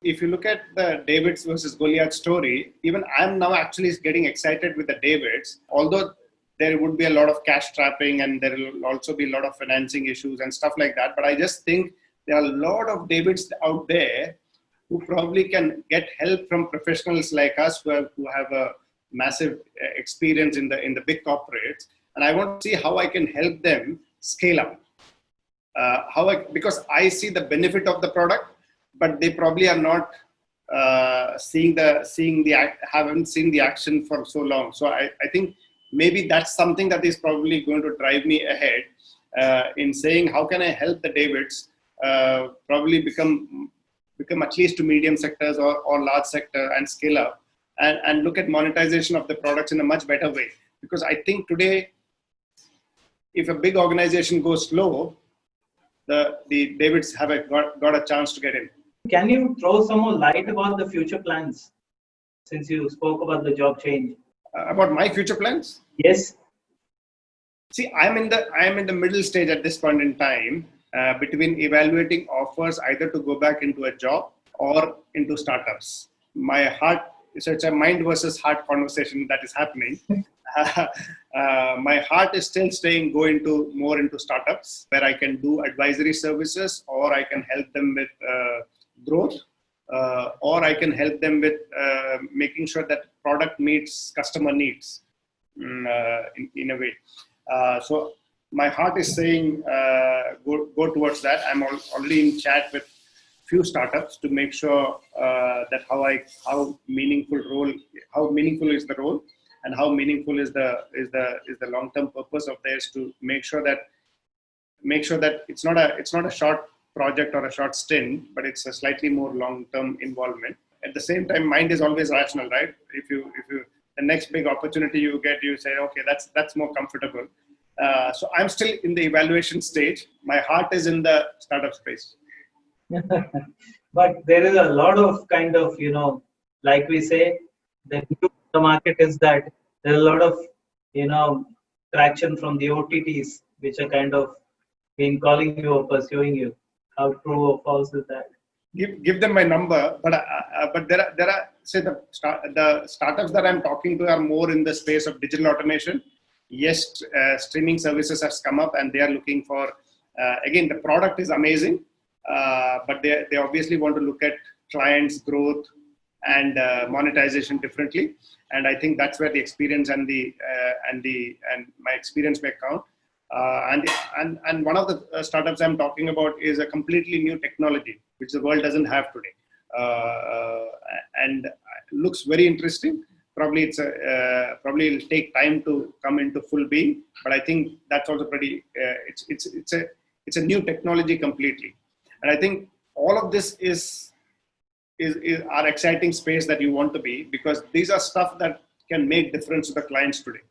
If you look at the Davids versus Goliath story, even I'm now actually getting excited with the Davids, although there would be a lot of cash trapping and there will also be a lot of financing issues and stuff like that. But I just think there are a lot of Davids out there who probably can get help from professionals like us who have a massive experience in the big corporates. And I want to see how I can help them scale up. Because I see the benefit of the product, but they probably are not haven't seen the action for so long. So I think maybe that's something that is probably going to drive me ahead in saying how can I help the Davids probably become at least to medium sectors or large sector and scale up and look at monetization of the products in a much better way. Because I think today, if a big organization goes slow, the Davids have got a chance to get in. Can you throw some more light about the future plans, since you spoke about the job change? About my future plans? Yes. See, I am in the middle stage at this point in time between evaluating offers either to go back into a job or into startups. So it's a mind versus heart conversation that is happening. My heart is still go more into startups where I can do advisory services, or I can help them with growth, or I can help them with making sure that product meets customer needs in a way. So my heart is saying go towards that. I'm already in chat with few startups to make sure that how meaningful is the role, and how meaningful is the long-term purpose of theirs, to make sure that it's not a short project or a short stint, but it's a slightly more long-term involvement. At the same time, mind is always rational, right? If you the next big opportunity you get, you say, okay, that's more comfortable. So I'm still in the evaluation stage. My heart is in the startup space. But there is a lot of kind of, like we say, the market is that there's a lot of, traction from the OTTs, which are kind of been calling you or pursuing you. How true or false is that? Give them my number, but there are say the startups that I'm talking to are more in the space of digital automation. Yes, streaming services has come up, and they are looking for again, the product is amazing, but they obviously want to look at clients' growth and monetization differently. And I think that's where the experience and my experience may count. And one of the startups I'm talking about is a completely new technology which the world doesn't have today, and looks very interesting. Probably it'll take time to come into full being, but I think that's also pretty. It's a new technology completely, and I think all of this is our exciting space that you want to be, because these are stuff that can make difference to the clients today.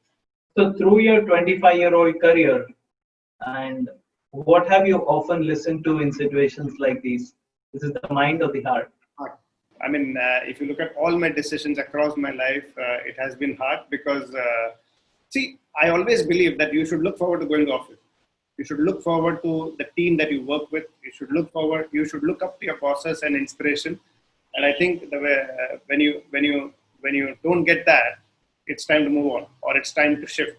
So through your 25-year-old career, and what have you often listened to in situations like these? This is the mind or the heart? I mean, if you look at all my decisions across my life, it has been hard because, see, I always believe that you should look forward to going to office. You should look forward to the team that you work with. You should look up to your bosses and inspiration. And I think when you don't get that, it's time to move on, or it's time to shift.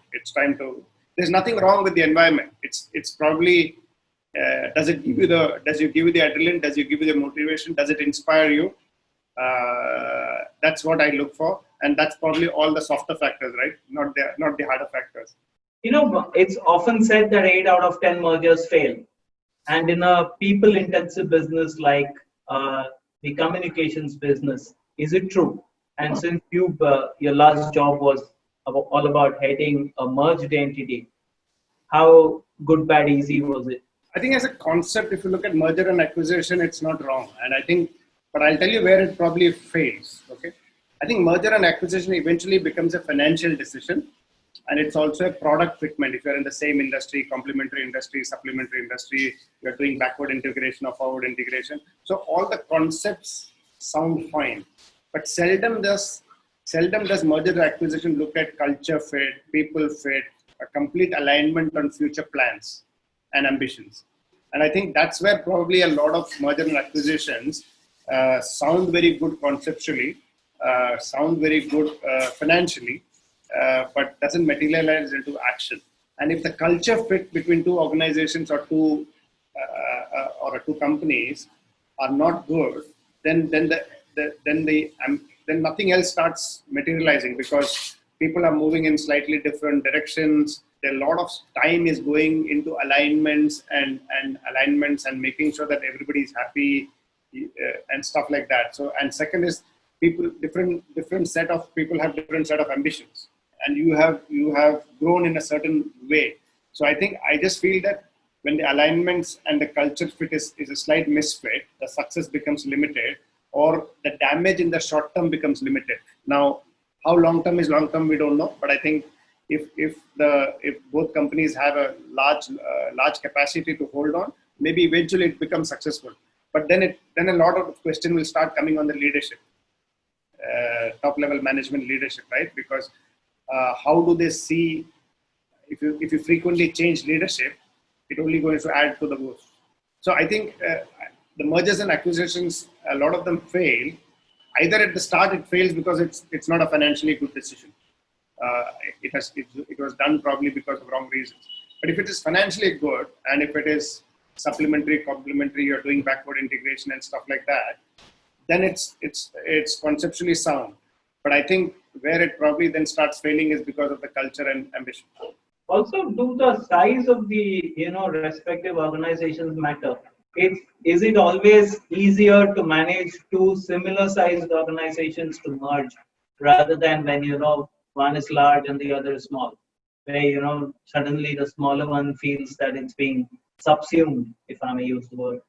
There's nothing wrong with the environment. It's probably, does it give you the adrenaline? Does it give you the motivation? Does it inspire you? That's what I look for. And that's probably all the softer factors, right? Not the harder factors. It's often said that 8 out of 10 mergers fail. And in a people intensive business like the communications business, is it true? And since your last job was all about heading a merged entity, how good, bad, easy was it? I think as a concept, if you look at merger and acquisition, it's not wrong. And I think, but I'll tell you where it probably fails. Okay, I think merger and acquisition eventually becomes a financial decision, and it's also a product fitment. If you're in the same industry, complementary industry, supplementary industry, you're doing backward integration or forward integration. So all the concepts sound fine, but seldom does merger or acquisition look at culture fit, people fit, a complete alignment on future plans and ambitions. And I think that's where probably a lot of merger and acquisitions sound very good conceptually, sound very good financially, but doesn't materialize into action. And if the culture fit between two organizations or two companies are not good, then nothing else starts materializing, because people are moving in slightly different directions. A lot of time is going into alignments and making sure that everybody is happy, and stuff like that. So, and second is, people, different set of people have different set of ambitions, and you have grown in a certain way. So I think, I just feel that when the alignments and the culture fit is a slight misfit, the success becomes limited, or the damage in the short term becomes limited. Now, how long term is long term, we don't know. But I think if both companies have a large capacity to hold on, maybe eventually it becomes successful. But then a lot of question will start coming on the leadership, top level management leadership, right? Because how do they see, if you frequently change leadership, it only going to add to the woes. So I think the mergers and acquisitions, a lot of them fail. Either at the start it fails because it's not a financially good decision. It was done probably because of wrong reasons. But if it is financially good, and if it is supplementary, complementary, you're doing backward integration and stuff like that, then it's conceptually sound. But I think where it probably then starts failing is because of the culture and ambition. Also, do the size of the respective organizations matter? Is it always easier to manage two similar sized organizations to merge, rather than when one is large and the other is small, where suddenly the smaller one feels that it's being subsumed, if I may use the word.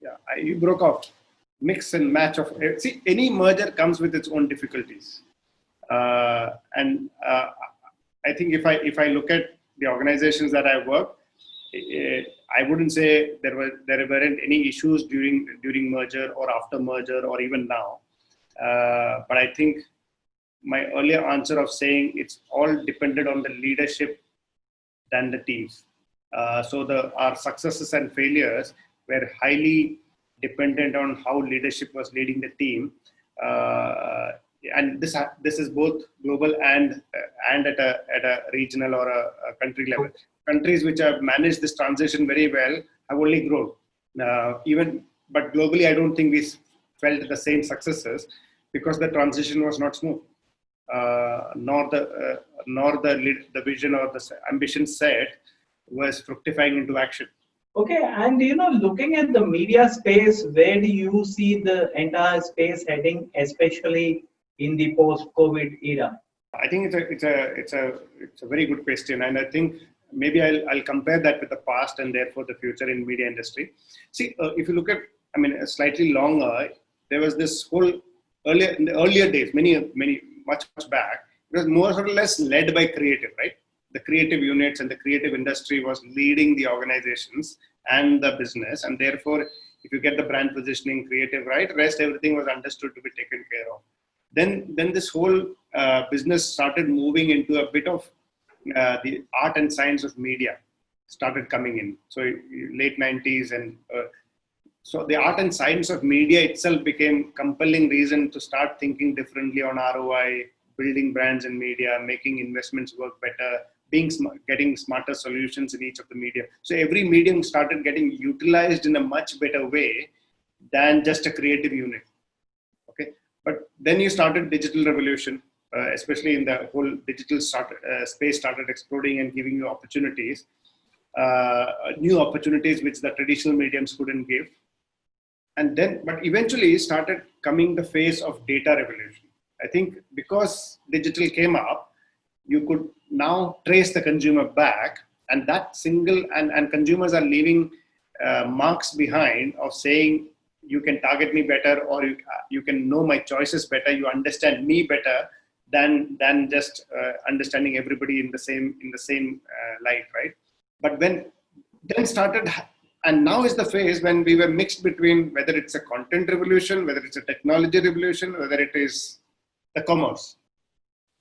Yeah, you broke off. Mix and match of, see, any merger comes with its own difficulties, and I think if I look at the organizations that I work, I wouldn't say there weren't any issues during merger or after merger or even now, but I think my earlier answer of saying it's all depended on the leadership than the teams. So our successes and failures were highly dependent on how leadership was leading the team, and this is both global and at a regional or a country level. Countries which have managed this transition very well have only grown. But globally, I don't think we felt the same successes, because the transition was not smooth, nor the vision or the ambition set was fructifying into action. Okay, and looking at the media space, where do you see the entire space heading, especially in the post-COVID era? I think it's a very good question, and I think maybe I'll compare that with the past and therefore the future in media industry. See, if you look at, slightly longer, there was this whole in the earlier days, much back, it was more or less led by creative, right? The creative units and the creative industry was leading the organizations and the business, and therefore, if you get the brand positioning creative right, rest everything was understood to be taken care of. Then this whole business started moving into a bit of the art and science of media started coming in. So late 90s, and so the art and science of media itself became compelling reason to start thinking differently on ROI, building brands in media, making investments work better, getting smarter solutions in each of the media. So every medium started getting utilized in a much better way than just a creative unit. Okay, but then you started digital revolution, especially in the whole digital space started exploding and giving you opportunities, new opportunities which the traditional mediums couldn't give. And then, but eventually started coming the phase of data revolution. I think because digital came up, you could now trace the consumer back, and that and consumers are leaving marks behind of saying, you can target me better, or you can know my choices better, you understand me better than just understanding everybody in the same light, right? But then started, and now is the phase when we were mixed between whether it's a content revolution, whether it's a technology revolution, whether it is the commerce.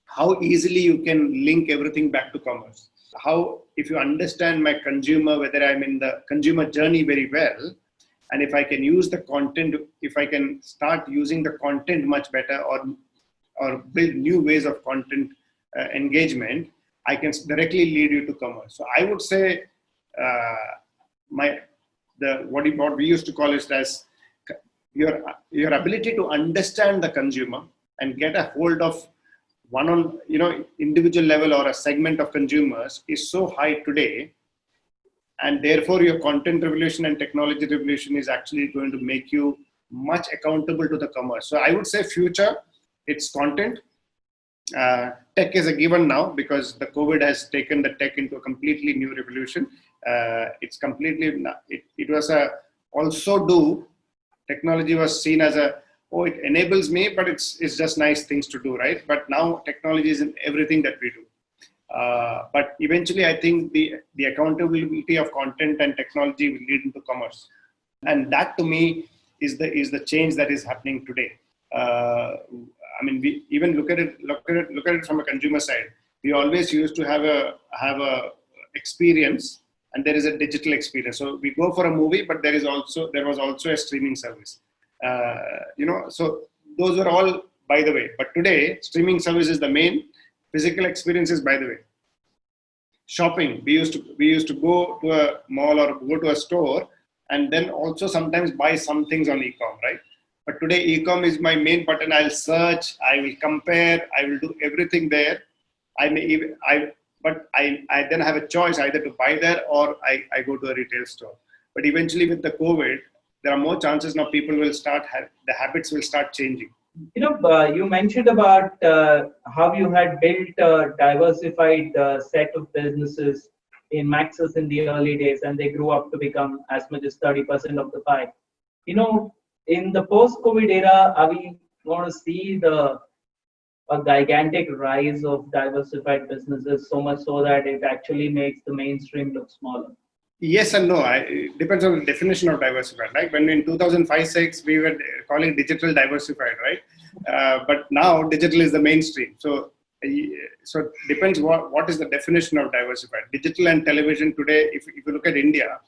How easily you can link everything back to commerce. How, if you understand my consumer, whether I'm in the consumer journey very well, And if I can use the content, if I can start using the content much better, or build new ways of content engagement, I can directly lead you to commerce. So I would say uh, my what we used to call it as your ability to understand the consumer and get a hold of one on individual level or a segment of consumers is so high today, and therefore your content revolution and technology revolution is actually going to make you much accountable to the commerce. So I would say future, it's content. Tech is a given now because the COVID has taken the tech into a completely new revolution. It's completely, it was a also do. Technology was seen as it enables me, but it's just nice things to do, right? But now technology is in everything that we do. But eventually, I think the accountability of content and technology will lead into commerce, and that to me is the change that is happening today. I mean, we even look at it from a consumer side. We always used to have a experience, and there is a digital experience. So we go for a movie, but there was also a streaming service. So those were all by the way. But today, streaming service is the main. Physical experiences, by the way. Shopping. We used to go to a mall or go to a store, and then also sometimes buy some things on e-com, right? But today, e-com is my main button. I'll search, I will compare, I will do everything there. I then have a choice either to buy there or I go to a retail store. But eventually, with the COVID, there are more chances now. People will the habits will start changing. You mentioned about how you had built a diversified set of businesses in Maxis in the early days, and they grew up to become as much as 30% of the pie. In the post-COVID era, are we going to see a gigantic rise of diversified businesses, so much so that it actually makes the mainstream look smaller? Yes and no. It depends on the definition of diversified. Like when in 2005-06 we were calling digital diversified, right? But now digital is the mainstream. So it depends what is the definition of diversified. Digital and television today, if you look at India,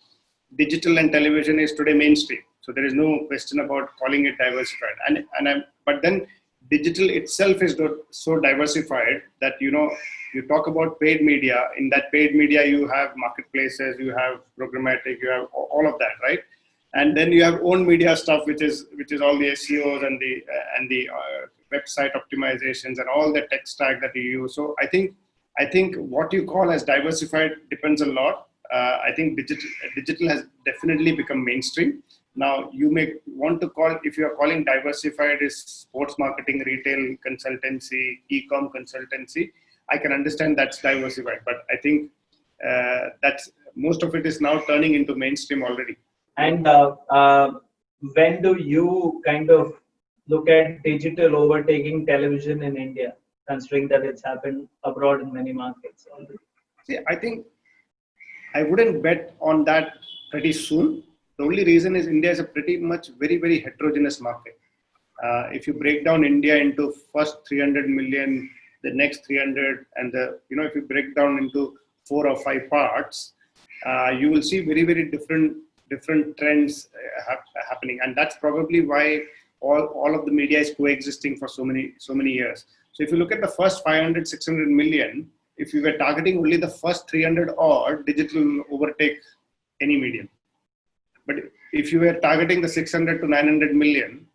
digital and television is today mainstream. So there is no question about calling it diversified. But then digital itself is so diversified that you talk about paid media. In that paid media, you have marketplaces, you have programmatic, you have all of that, right? And then you have own media stuff, which is all the SEOs and the website optimizations and all the tech stack that you use. So I think what you call as diversified depends a lot. I think digital has definitely become mainstream. Now you may want to call, if you are calling diversified is sports marketing, retail consultancy, e-com consultancy, I can understand that's diversified, but I think that's most of it is now turning into mainstream already. And when do you kind of look at digital overtaking television in India, considering that it's happened abroad in many markets already? See, I think I wouldn't bet on that pretty soon. The only reason is India is a pretty much very, very heterogeneous market. If you break down India into first 300 million, the next 300, and if you break down into 4 or 5 parts, you will see very, very different trends happening, and that's probably why all of the media is coexisting for so many years. So if you look at the first 500, 600 million, if you were targeting only the first 300 odd, digital will overtake any medium. But if you were targeting the 600 to 900 million,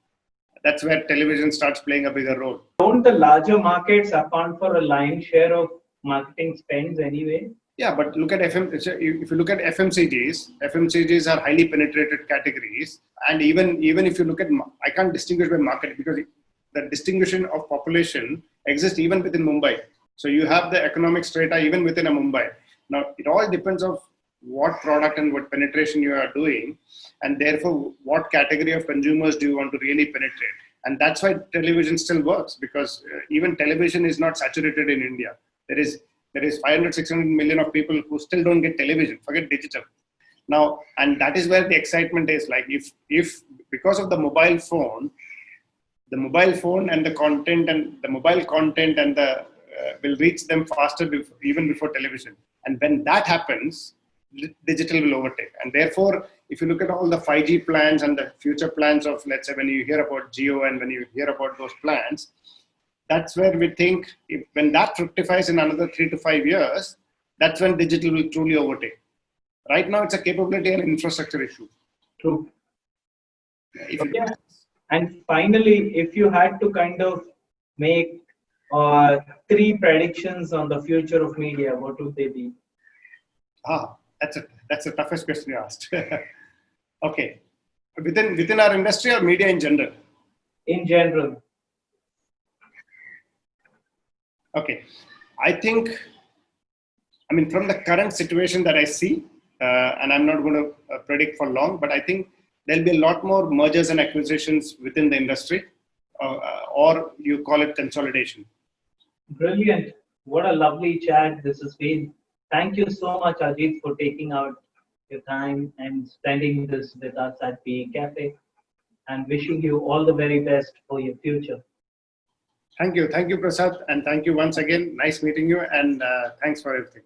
that's where television starts playing a bigger role. Don't the larger markets account for a lion's share of marketing spends anyway? Yeah, but look at if you look at FMCGs are highly penetrated categories, and even if you look at, I can't distinguish by market because the distinguishing of population exists even within Mumbai. So you have the economic strata even within a Mumbai. Now it all depends on what product and what penetration you are doing, and therefore what category of consumers do you want to really penetrate. And that's why television still works, because even television is not saturated in India. There is 500, 600 million of people who still don't get television, forget digital. Now, and that is where the excitement is. Like if because of the mobile phone and the content and the mobile content and the will reach them faster even before television. And when that happens, digital will overtake. And therefore, if you look at all the 5G plans and the future plans of, let's say, when you hear about Geo and when you hear about those plans, that's where we think when that fructifies in another 3 to 5 years, that's when digital will truly overtake. Right now, it's a capability and infrastructure issue. True. Okay. And finally, if you had to kind of make 3 predictions on the future of media, what would they be? That's the toughest question you asked. Okay, within our industry or media in general? In general. Okay, I mean, from the current situation that I see, and I'm not going to predict for long, but I think there'll be a lot more mergers and acquisitions within the industry, or you call it consolidation. Brilliant. What a lovely chat this has been. Thank you so much, Ajit, for taking out your time and spending this with us at PE Cafe, and wishing you all the very best for your future. Thank you, Prasad, and thank you once again. Nice meeting you, and thanks for everything.